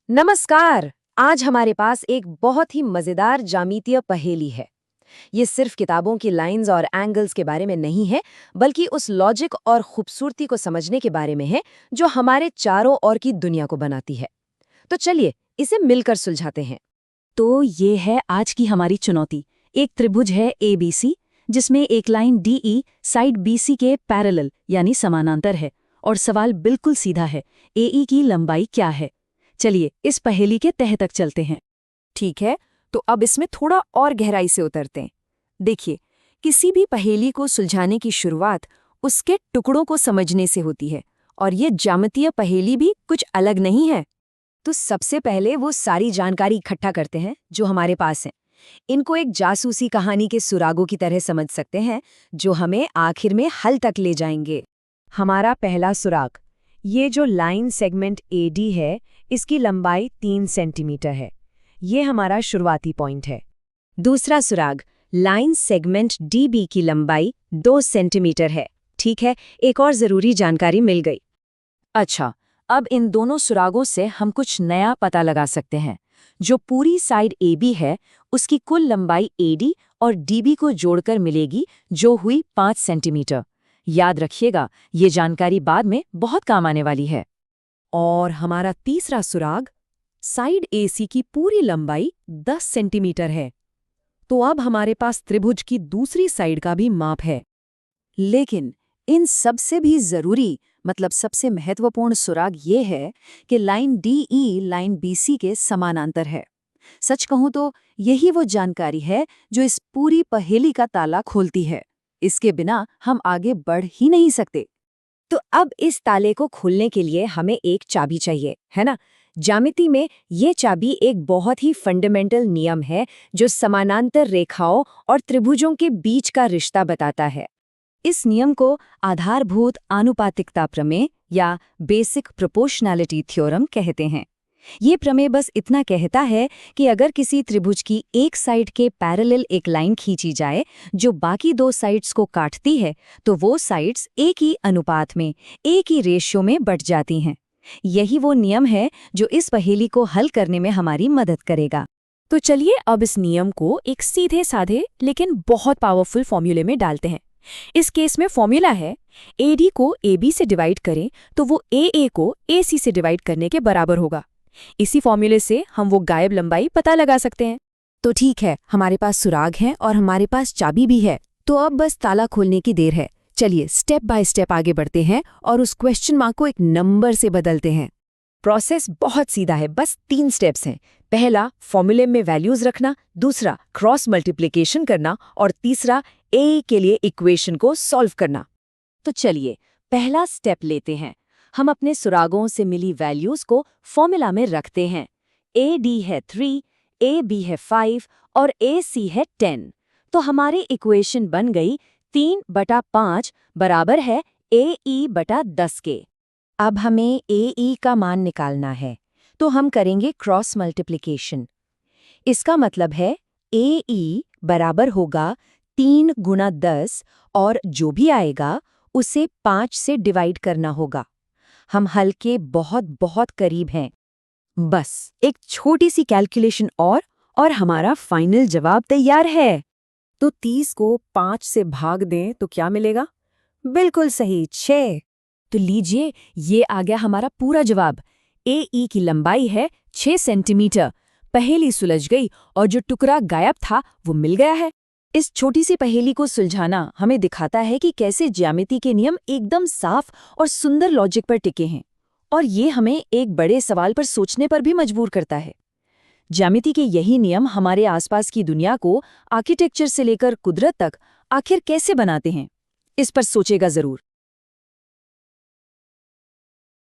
नमस्कार। आज हमारे पास एक बहुत ही मजेदार ज्यामितीय पहेली है। ये सिर्फ किताबों की लाइंस और एंगल्स के बारे में नहीं है, बल्कि उस लॉजिक और खूबसूरती को समझने के बारे में है जो हमारे चारों ओर की दुनिया को बनाती है। तो चलिए इसे मिलकर सुलझाते हैं। तो ये है आज की हमारी चुनौती। एक त्रिभुज है ABC, जिसमें एक लाइन DE साइड BC के पैरेलल यानी समानांतर है, और सवाल बिल्कुल सीधा है, AE की लंबाई क्या है। चलिए इस पहेली के तह तक चलते हैं। ठीक है, तो अब इसमें थोड़ा और गहराई से उतरते हैं। देखिए, किसी भी पहेली को सुलझाने की शुरुआत उसके टुकड़ों को समझने से होती है, और ये ज्यामितीय पहेली भी कुछ अलग नहीं है। तो सबसे पहले वो सारी जानकारी इकट्ठा करते हैं जो हमारे पास है। इनको एक जासूसी कहानी के सुरागों की तरह समझ सकते हैं, जो हमें आखिर में हल तक ले जाएंगे। हमारा पहला सुराग, ये जो लाइन सेगमेंट AD है, इसकी लंबाई 3 सेंटीमीटर है। ये हमारा शुरुआती पॉइंट है। दूसरा सुराग, लाइन सेगमेंट DB की लंबाई 2 सेंटीमीटर है। ठीक है, एक और जरूरी जानकारी मिल गई। अच्छा, अब इन दोनों सुरागों से हम कुछ नया पता लगा सकते हैं। जो पूरी साइड AB है, उसकी कुल लंबाई AD और DB को जोड़कर मिलेगी, जो हुई 5 सेंटीमीटर। याद रखिएगा, ये जानकारी बाद में बहुत काम आने वाली है। और हमारा तीसरा सुराग, साइड AC की पूरी लंबाई 10 सेंटीमीटर है। तो अब हमारे पास त्रिभुज की दूसरी साइड का भी माप है। लेकिन इन सबसे भी जरूरी, मतलब सबसे महत्वपूर्ण सुराग ये है कि लाइन DE लाइन BC के समानांतर है। सच कहूं तो यही वो जानकारी है जो इस पूरी पहेली का ताला खोलती है। इसके बिना हम आगे बढ़ ही नहीं सकते। तो अब इस ताले को खोलने के लिए हमें एक चाबी चाहिए, है ना? ज्यामिति में ये चाबी एक बहुत ही फंडामेंटल नियम है जो समानांतर रेखाओं और त्रिभुजों के बीच का रिश्ता बताता है। इस नियम को आधारभूत आनुपातिकता प्रमेय या बेसिक प्रोपोर्शनैलिटी थ्योरम कहते हैं। ये प्रमेय बस इतना कहता है कि अगर किसी त्रिभुज की एक साइड के पैरेलल एक लाइन खींची जाए जो बाकी दो साइड्स को काटती है, तो वो साइड्स एक ही अनुपात में, एक ही रेशियो में बट जाती हैं। यही वो नियम है जो इस पहेली को हल करने में हमारी मदद करेगा। तो चलिए अब इस नियम को एक सीधे साधे लेकिन बहुत पावरफुल फॉर्मूले में डालते हैं। इस केस में फॉर्मूला है, AD को AB से डिवाइड करें तो वो AA को AC से डिवाइड करने के बराबर होगा। इसी फॉर्मूले से हम वो गायब लंबाई पता लगा सकते हैं। तो ठीक है, हमारे पास सुराग है और हमारे पास चाबी भी है। तो अब बस ताला खोलने की देर है। चलिए स्टेप बाय स्टेप आगे बढ़ते हैं और उस क्वेश्चन मार्क को एक नंबर से बदलते हैं। प्रोसेस बहुत सीधा है, बस 3 स्टेप्स हैं। पहला, फॉर्मूले में वैल्यूज रखना। दूसरा, क्रॉस मल्टीप्लिकेशन करना। और तीसरा, ए के लिए इक्वेशन को सॉल्व करना। तो चलिए पहला स्टेप लेते हैं। हम अपने सुरागों से मिली वैल्यूज को फॉर्मूला में रखते हैं। AD है 3, AB है 5 और AC है 10। तो हमारी इक्वेशन बन गई 3/5 बराबर है AE/10 के। अब हमें AE का मान निकालना है, तो हम करेंगे क्रॉस मल्टीप्लिकेशन। इसका मतलब है AE बराबर होगा 3 गुणा 10 और जो भी आएगा उसे 5 से डिवाइड करना होगा। हम हल के बहुत बहुत करीब हैं। बस एक छोटी सी कैलकुलेशन और हमारा फाइनल जवाब तैयार है। तो 30 को 5 से भाग दें तो क्या मिलेगा? बिल्कुल सही, 6। तो लीजिए, ये आ गया हमारा पूरा जवाब। AE की लंबाई है 6 सेंटीमीटर। पहेली सुलझ गई और जो टुकड़ा गायब था वो मिल गया है। इस छोटी सी पहेली को सुलझाना हमें दिखाता है कि कैसे ज्यामिति के नियम एकदम साफ और सुंदर लॉजिक पर टिके हैं, और ये हमें एक बड़े सवाल पर सोचने पर भी मजबूर करता है। ज्यामिति के यही नियम हमारे आसपास की दुनिया को आर्किटेक्चर से लेकर कुदरत तक आखिर कैसे बनाते हैं, इस पर सोचेगा जरूर।